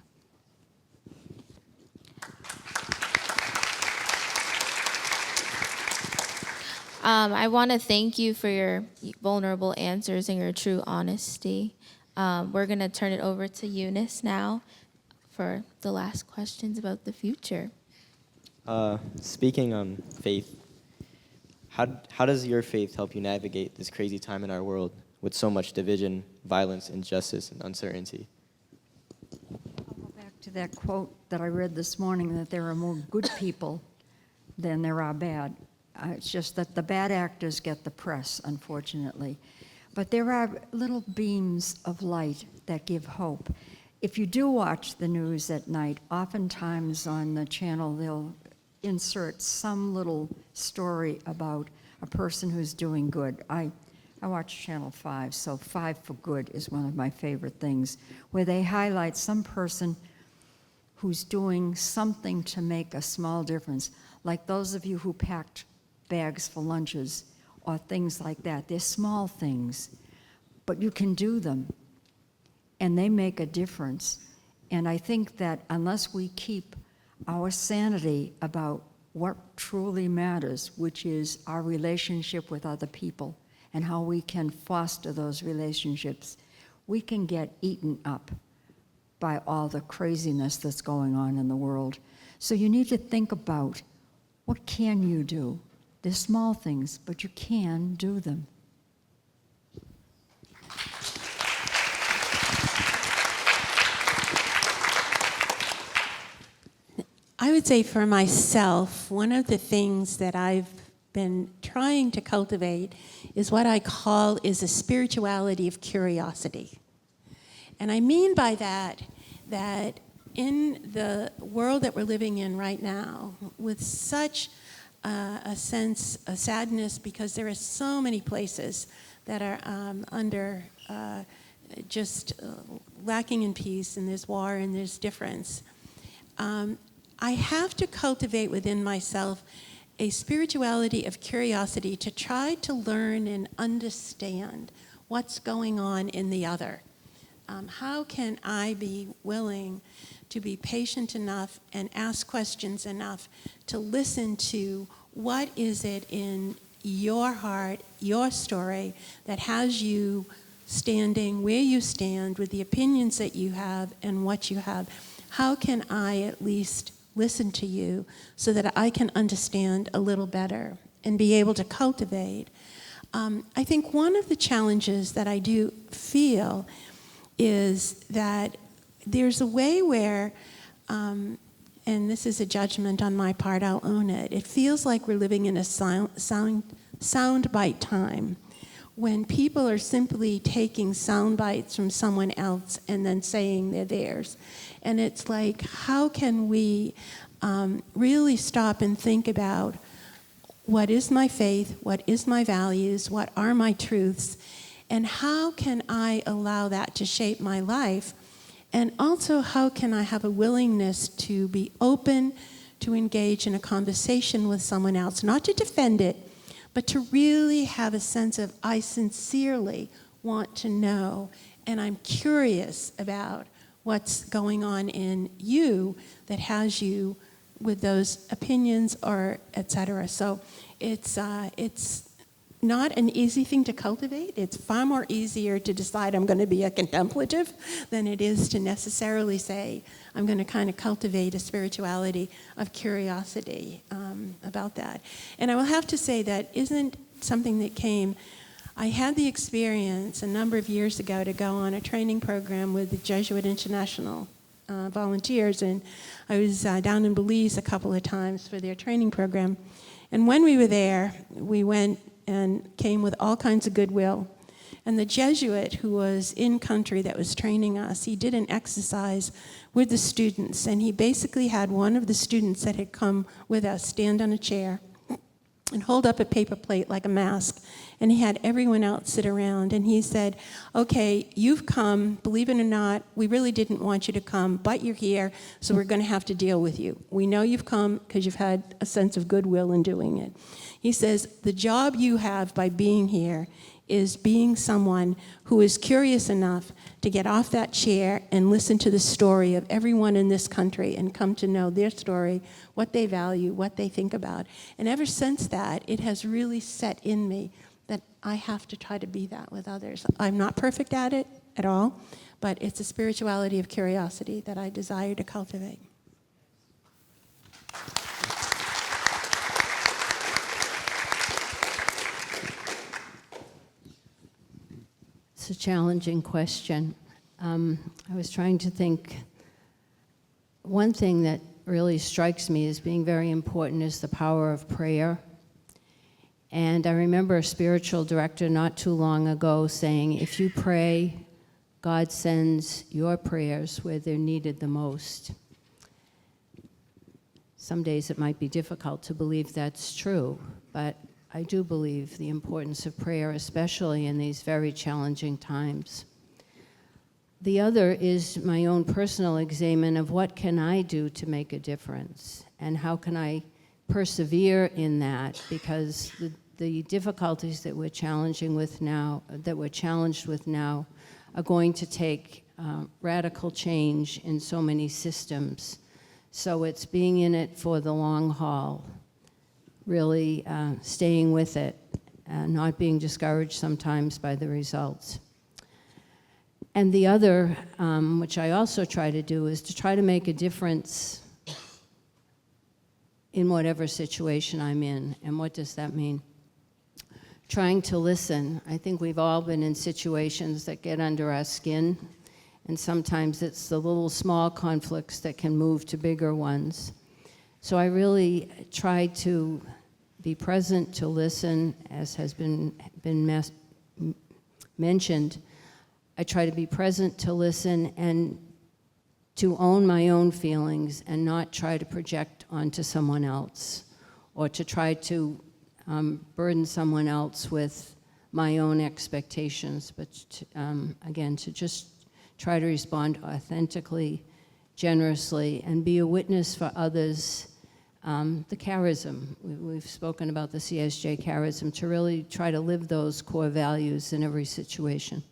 I want to thank you for your vulnerable answers and your true honesty. We're going to turn it over to Eunice now for the last questions about the future. Speaking on faith, how does your faith help you navigate this crazy time in our world with so much division, violence, injustice, and uncertainty? I'll go back to that quote that I read this morning, that there are more good people than there are bad. It's just that the bad actors get the press, unfortunately. But there are little beams of light that give hope. If you do watch the news at night, oftentimes on the channel they'll insert some little story about a person who's doing good. I watch Channel 5, so 5 for Good is one of my favorite things, where they highlight some person who's doing something to make a small difference, like those of you who packed bags for lunches or things like that. They're small things, but you can do them, and they make a difference. And I think that unless we keep our sanity about what truly matters, which is our relationship with other people and how we can foster those relationships, we can get eaten up by all the craziness that's going on in the world. So you need to think about, what can you do? They're small things, but you can do them. I would say for myself, one of the things that I've been trying to cultivate is what I call is a spirituality of curiosity. And I mean by that in the world that we're living in right now, with such a sense of sadness, because there are so many places that are under just lacking in peace, and there's war and there's difference. I have to cultivate within myself a spirituality of curiosity to try to learn and understand what's going on in the other. How can I be willing to be patient enough and ask questions enough to listen to what is it in your heart, your story, that has you standing where you stand with the opinions that you have and what you have? How can I at least listen to you so that I can understand a little better and be able to cultivate? I think one of the challenges that I do feel is that there's a way where, and this is a judgment on my part, I'll own it, it feels like we're living in a sound bite time, when people are simply taking sound bites from someone else and then saying they're theirs. And it's like, how can we really stop and think about what is my faith, what is my values, what are my truths, and how can I allow that to shape my life? And also, how can I have a willingness to be open to engage in a conversation with someone else, not to defend it, but to really have a sense of, I sincerely want to know, and I'm curious about what's going on in you that has you with those opinions, or et cetera. So it's not an easy thing to cultivate. It's far more easier to decide I'm going to be a contemplative than it is to necessarily say I'm going to kind of cultivate a spirituality of curiosity about that. And I will have to say that isn't something that came. I had the experience a number of years ago to go on a training program with the Jesuit International volunteers, and I was down in Belize a couple of times for their training program. And when we were there, we went and came with all kinds of goodwill. And the Jesuit who was in country that was training us, he did an exercise with the students, and he basically had one of the students that had come with us stand on a chair and hold up a paper plate like a mask, and he had everyone else sit around, and he said, okay, you've come, believe it or not, we really didn't want you to come, but you're here, so we're going to have to deal with you. We know you've come because you've had a sense of goodwill in doing it. He says, the job you have by being here is being someone who is curious enough to get off that chair and listen to the story of everyone in this country and come to know their story, what they value, what they think about. And ever since that, it has really set in me that I have to try to be that with others. I'm not perfect at it at all, but it's a spirituality of curiosity that I desire to cultivate. It's a challenging question. I was trying to think. One thing that really strikes me as being very important is the power of prayer. And I remember a spiritual director not too long ago saying, if you pray, God sends your prayers where they're needed the most. Some days it might be difficult to believe that's true, but I do believe the importance of prayer, especially in these very challenging times. The other is my own personal examen of what can I do to make a difference, and how can I persevere in that, because the difficulties that we're challenged with now are going to take radical change in so many systems. So it's being in it for the long haul, really staying with it, not being discouraged sometimes by the results. And the other, which I also try to do, is to try to make a difference in whatever situation I'm in. And what does that mean? Trying to listen. I think we've all been in situations that get under our skin, and sometimes it's the little small conflicts that can move to bigger ones. So I really try to be present, to listen, as has been mentioned. I try to be present to listen and to own my own feelings and not try to project onto someone else or to try to burden someone else with my own expectations, but again, to just try to respond authentically, generously, and be a witness for others. The charism, we've spoken about the CSJ charism, to really try to live those core values in every situation.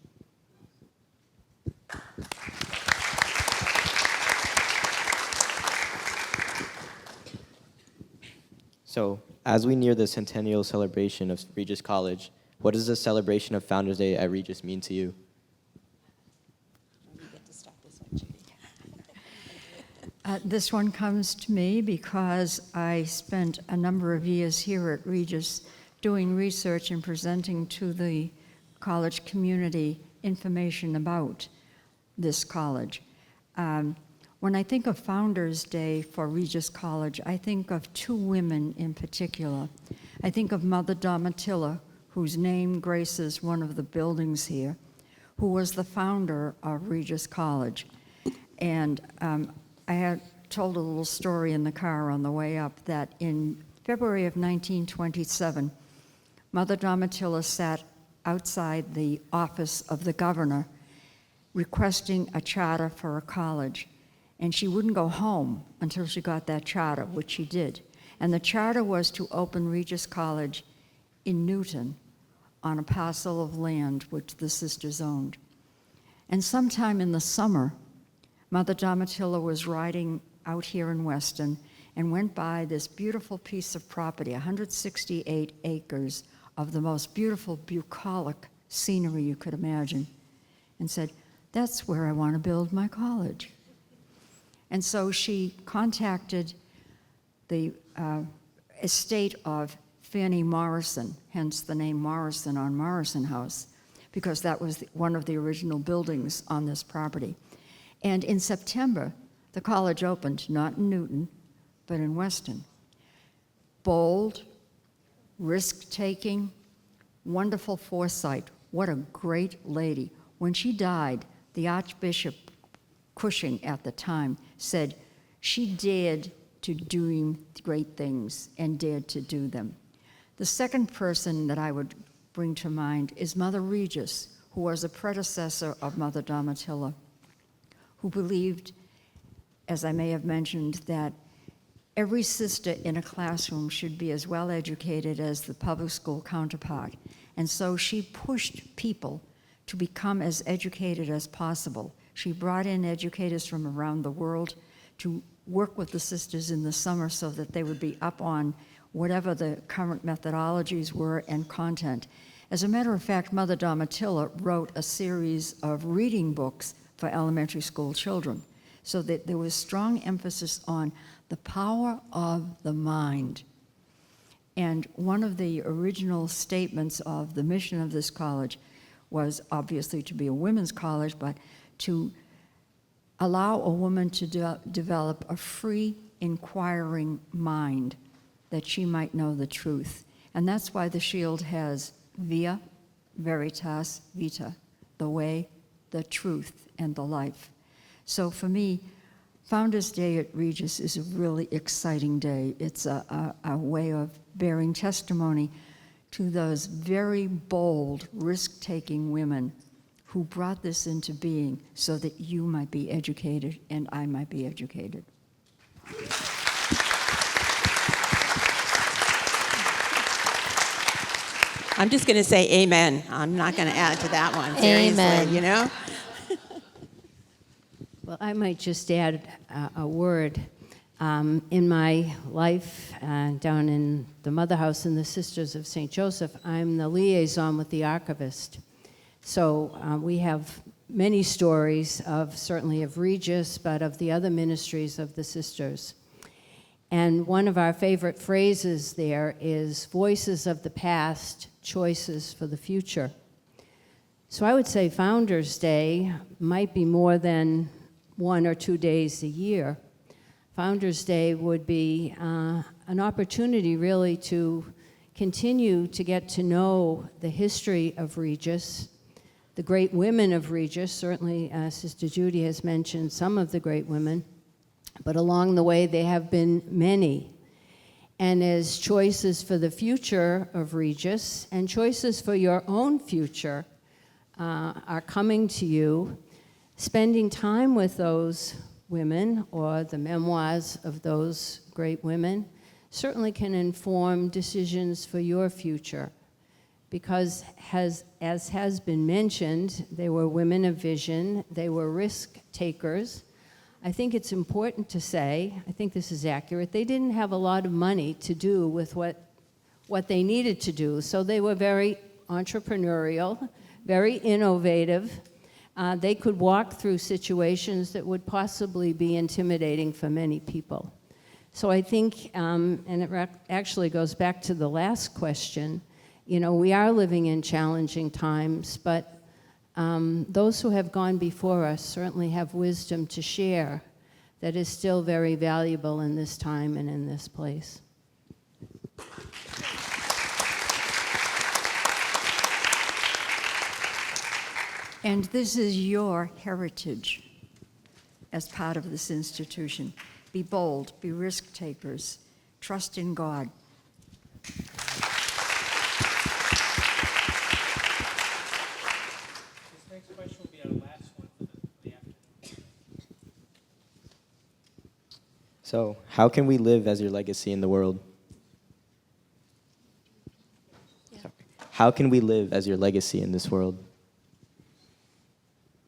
So, as we near the centennial celebration of Regis College, what does the celebration of Founders Day at Regis mean to you? This one comes to me because I spent a number of years here at Regis doing research and presenting to the college community information about this college. When I think of Founders Day for Regis College, I think of two women in particular. I think of Mother Domitilla, whose name graces one of the buildings here, who was the founder of Regis College. And I had told a little story in the car on the way up that in February of 1927, Mother Domitilla sat outside the office of the governor requesting a charter for a college. And she wouldn't go home until she got that charter, which she did. And the charter was to open Regis College in Newton on a parcel of land which the sisters owned. And sometime in the summer, Mother Domitilla was riding out here in Weston and went by this beautiful piece of property, 168 acres of the most beautiful bucolic scenery you could imagine, and said, "That's where I want to build my college." And so she contacted the estate of Fanny Morrison, hence the name Morrison on Morrison House, because that was one of the original buildings on this property. And in September, the college opened, not in Newton, but in Weston. Bold, risk-taking, wonderful foresight. What a great lady. When she died, the Archbishop Cushing at the time said she dared to do great things and dared to do them. The second person that I would bring to mind is Mother Regis, who was a predecessor of Mother Domitilla, who believed, as I may have mentioned, that every sister in a classroom should be as well educated as the public school counterpart. And so she pushed people to become as educated as possible. She brought in educators from around the world to work with the sisters in the summer so that they would be up on whatever the current methodologies were and content. As a matter of fact, Mother Domitilla wrote a series of reading books for elementary school children, so that there was strong emphasis on the power of the mind. And one of the original statements of the mission of this college was obviously to be a women's college, but to allow a woman to develop a free, inquiring mind that she might know the truth. And that's why the shield has Via Veritas Vita, the way, the truth, and the life. So for me, Founders Day at Regis is a really exciting day. It's a way of bearing testimony to those very bold, risk-taking women who brought this into being so that you might be educated and I might be educated. I'm just going to say amen. I'm not going to add to that one. Seriously, Amen. you know? Well, I might just add a word. In my life down in the Mother House and the Sisters of St. Joseph, I'm the liaison with the archivist. So we have many stories of, certainly of Regis, but of the other ministries of the sisters. And one of our favorite phrases there is voices of the past, choices for the future. So I would say Founders Day might be more than 1 or 2 days a year. Founders Day would be an opportunity really to continue to get to know the history of Regis, the great women of Regis. Certainly, Sister Judy has mentioned some of the great women, but along the way, there have been many. And as choices for the future of Regis and choices for your own future are coming to you, spending time with those women or the memoirs of those great women certainly can inform decisions for your future. Because as has been mentioned, they were women of vision, they were risk takers. I think it's important to say, I think this is accurate, they didn't have a lot of money to do with what they needed to do, so they were very entrepreneurial, very innovative. They could walk through situations that would possibly be intimidating for many people. So I think, and it actually goes back to the last question, you know, we are living in challenging times, but those who have gone before us certainly have wisdom to share that is still very valuable in this time and in this place. And this is your heritage as part of this institution. Be bold, be risk takers, trust in God. Next question will be our last one for the afternoon. So, how can we live as your legacy in the world? Sorry. How can we live as your legacy in this world?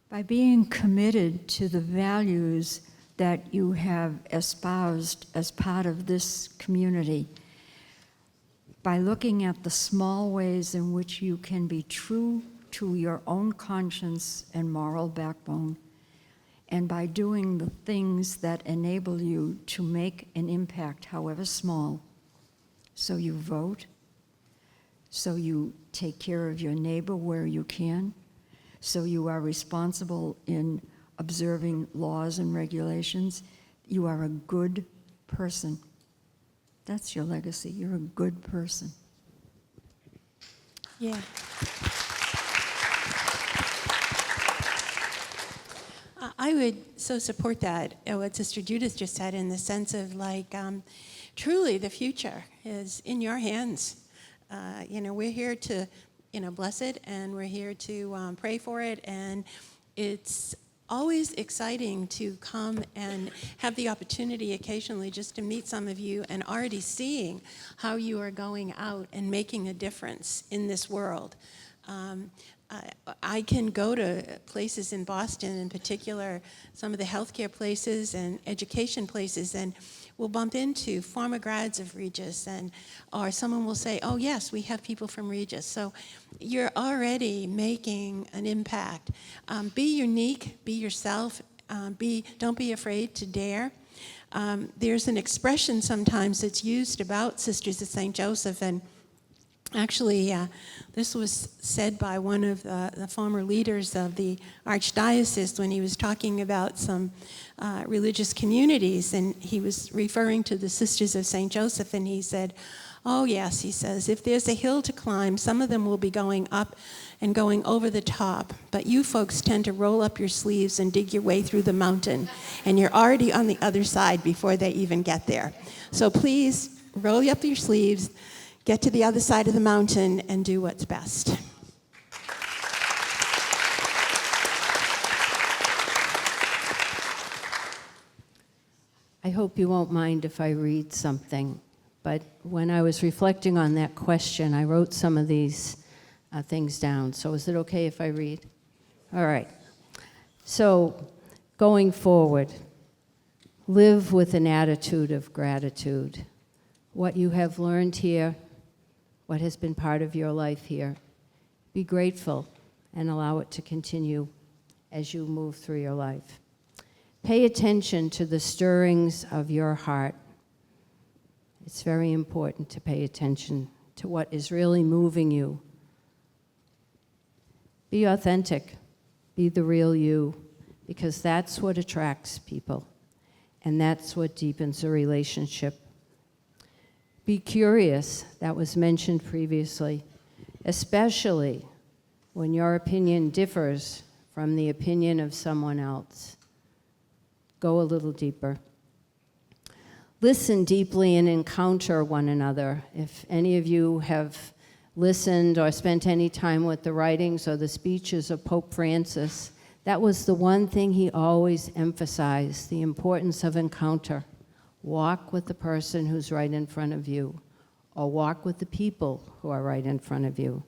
By being committed to the values that you have espoused as part of this community, by looking at the small ways in which you can be true to your own conscience and moral backbone, and by doing the things that enable you to make an impact, however small. So you vote, so you take care of your neighbor where you can, so you are responsible in observing laws and regulations. You are a good person. That's your legacy. You're a good person. Yeah. I would so support that, what Sister Judith just said, in the sense of like, truly the future is in your hands. We're here to, bless it, and we're here to pray for it, and it's always exciting to come and have the opportunity occasionally just to meet some of you and already seeing how you are going out and making a difference in this world. I can go to places in Boston, in particular, some of the healthcare places and education places, and we'll bump into former grads of Regis, or someone will say, oh yes, we have people from Regis. So you're already making an impact. Be unique, be yourself, don't be afraid to dare. There's an expression sometimes that's used about Sisters of St. Joseph, and actually, this was said by one of the former leaders of the Archdiocese when he was talking about some religious communities, and he was referring to the Sisters of St. Joseph, and he said, oh yes, he says, if there's a hill to climb, some of them will be going up and going over the top, but you folks tend to roll up your sleeves and dig your way through the mountain, and you're already on the other side before they even get there. So please, roll up your sleeves, get to the other side of the mountain, and do what's best. I hope you won't mind if I read something, but when I was reflecting on that question, I wrote some of these things down. So is it okay if I read? All right. So going forward, live with an attitude of gratitude. What you have learned here, what has been part of your life here, be grateful and allow it to continue as you move through your life. Pay attention to the stirrings of your heart. It's very important to pay attention to what is really moving you. Be authentic. Be the real you, because that's what attracts people, and that's what deepens a relationship. Be curious, that was mentioned previously, especially when your opinion differs from the opinion of someone else. Go a little deeper. Listen deeply and encounter one another. If any of you have listened or spent any time with the writings or the speeches of Pope Francis, that was the one thing he always emphasized, the importance of encounter. Walk with the person who's right in front of you, or walk with the people who are right in front of you.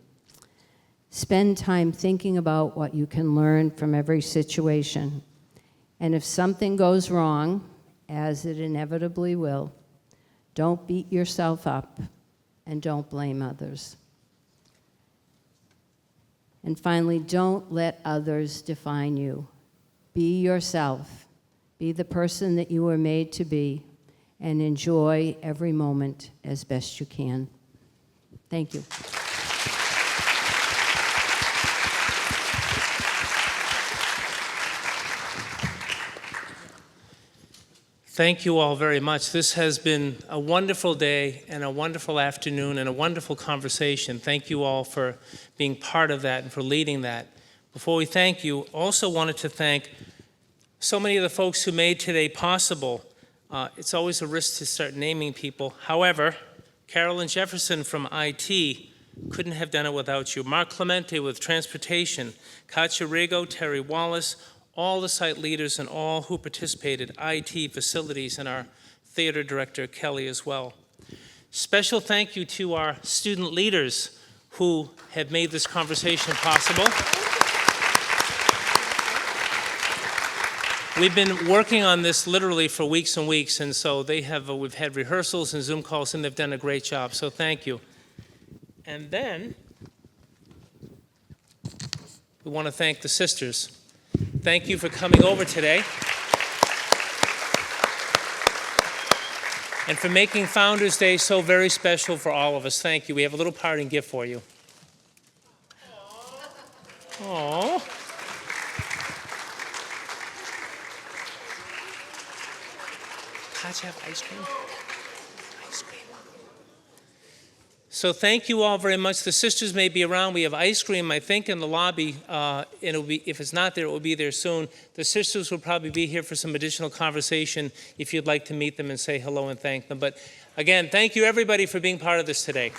Spend time thinking about what you can learn from every situation. And if something goes wrong, as it inevitably will, don't beat yourself up and don't blame others. And finally, don't let others define you. Be yourself. Be the person that you were made to be, and enjoy every moment as best you can. Thank you. Thank you all very much. This has been a wonderful day and a wonderful afternoon and a wonderful conversation. Thank you all for being part of that and for leading that. Before we thank you, also wanted to thank so many of the folks who made today possible. It's always a risk to start naming people. However, Carolyn Jefferson from IT couldn't have done it without you. Mark Clemente with Transportation, Katya Rigo, Terry Wallace, all the site leaders and all who participated, IT, facilities, and our theater director, Kelly, as well. Special thank you to our student leaders who have made this conversation possible. We've been working on this literally for weeks and weeks, and so we've had rehearsals and Zoom calls, and they've done a great job, so thank you. And then we want to thank the sisters. Thank you for coming over today and for making Founders Day so very special for all of us. Thank you. We have a little parting gift for you. Aww. Katya, have ice cream? Ice cream. So thank you all very much. The sisters may be around. We have ice cream, I think, in the lobby. And it'll be, if it's not there, it will be there soon. The sisters will probably be here for some additional conversation if you'd like to meet them and say hello and thank them. But again, thank you everybody for being part of this today.